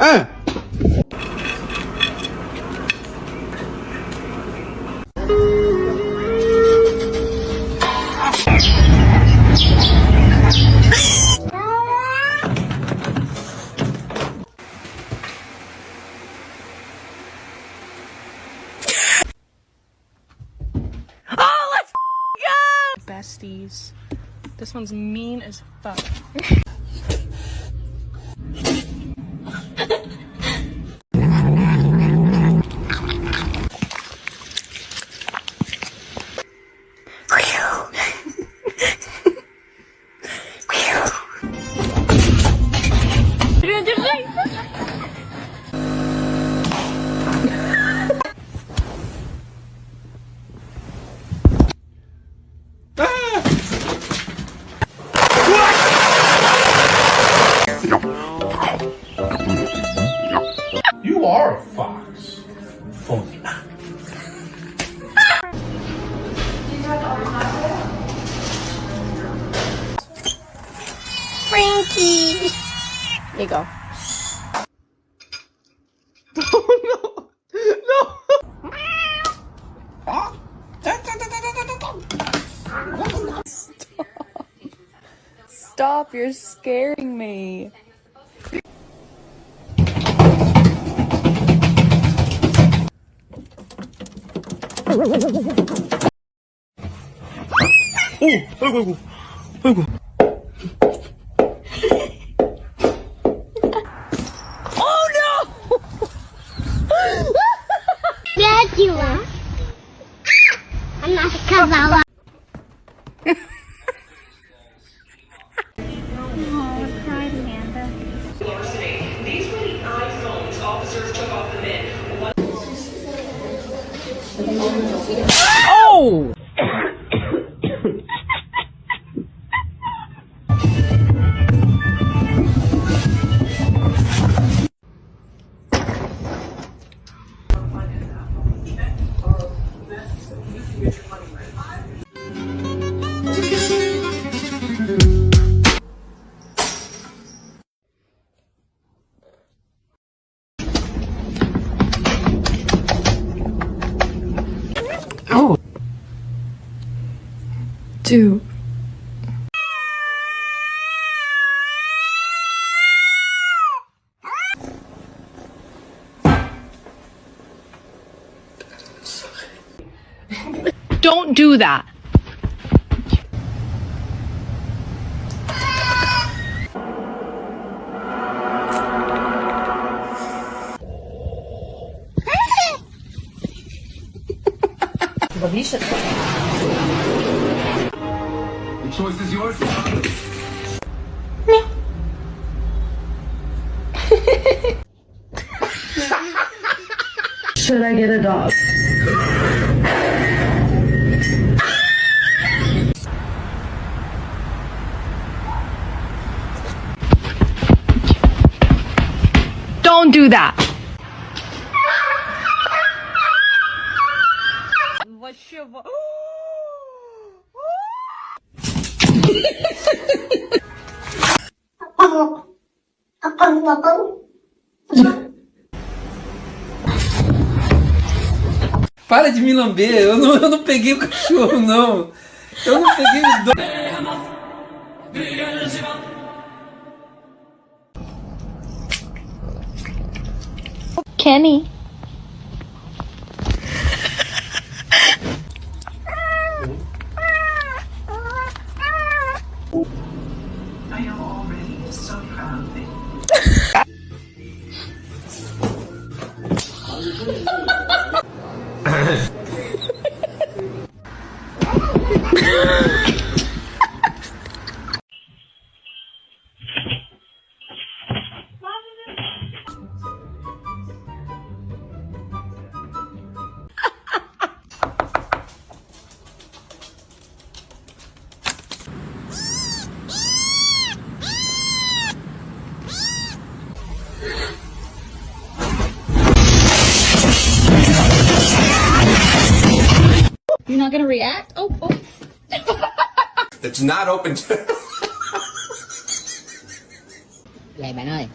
Oh, let's go! Besties. This one's mean as fuck. You are a fox. Phony. Frankie! There you go. Oh no! No! Stop, you're scaring me. 아이고, 아이고. Oh no! Bad you are. I'm not a cavalla. Oh, cried Amanda. These were the iPhones officers took off the men. Oh! Oh. Two. Don't do that. The choice is yours. Should I get a dog? Don't do that. Para de me lamber, eu não peguei o cachorro, não. Eu não peguei os dois. Kenny. I am already so proud of you. You're not gonna react? Oh. It's not open to... Vậy bạn ơi.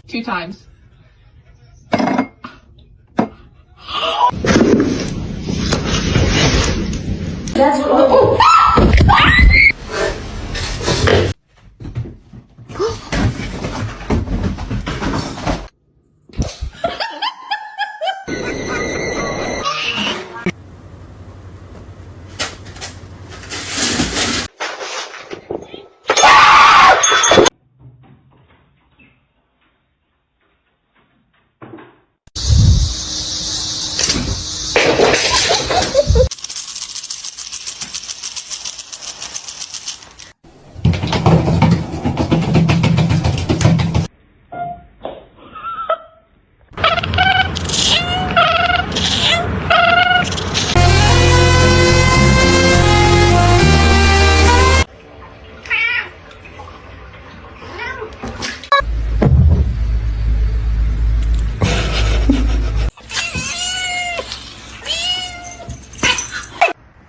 Two times. That's what.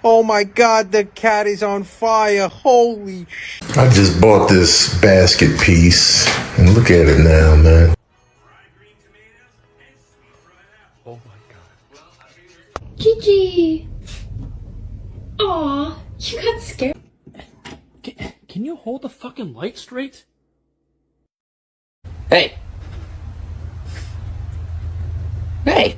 Oh my god, the cat is on fire. Holy sh... I just bought this basket piece, and look at it now, man. Gigi. Aw, you got scared. Can you hold the fucking light straight? Hey! Hey!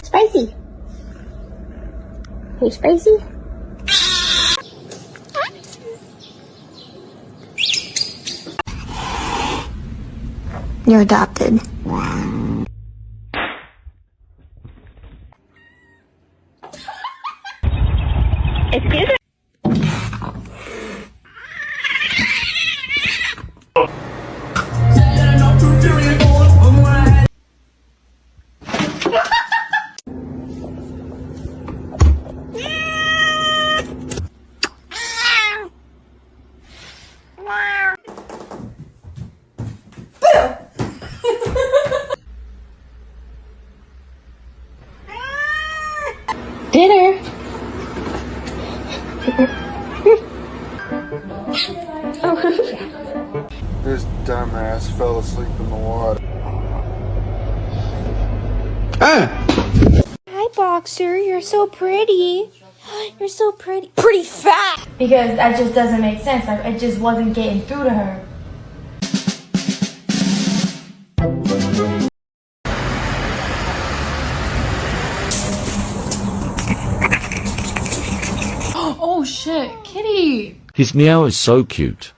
Spicy. Hey, Spicy. You're adopted. Excuse me? Dinner. This dumbass fell asleep in the water. Hi, Boxer. You're so pretty. You're so pretty. Pretty fat. Because that just doesn't make sense. Like, it just wasn't getting through to her. Oh shit, kitty! His meow is so cute.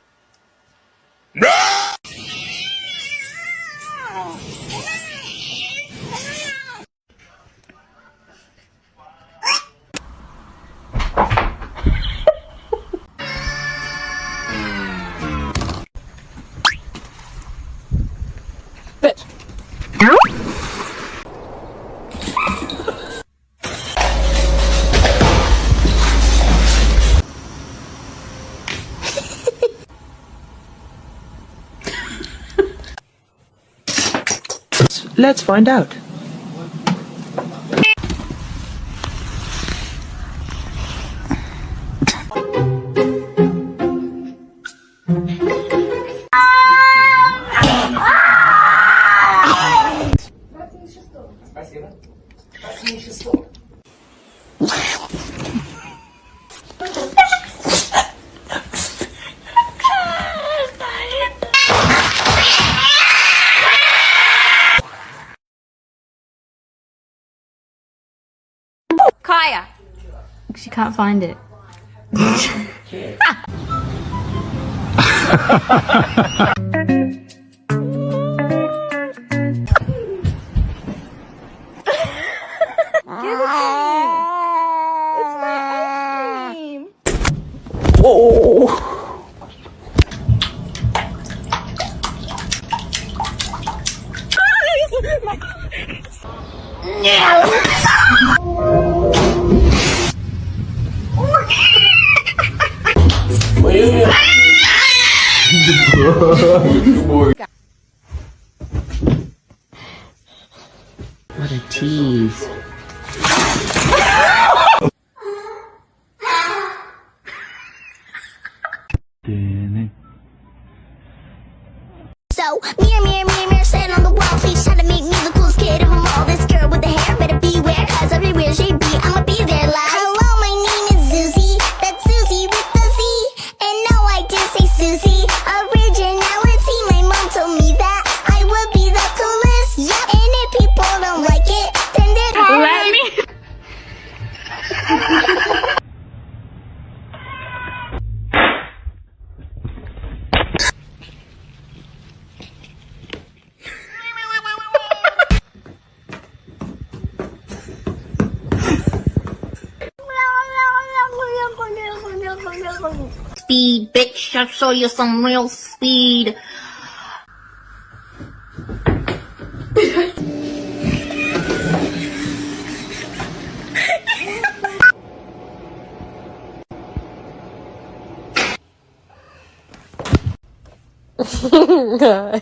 Let's find out. Kaya. She can't find it. What a tease. So, mirror, stand on the wall. Please try to make me the coolest kid of them all. This girl with the hair better beware, cause everywhere she be, I'ma be there like. Hello, my name is Susie. That's Susie with the Z. And no, I did say Susie. Originality, my mom told me that I would be the coolest. Yep. And if people don't like it, then they're Let me. Speed, bitch, I'll show you some real speed. God.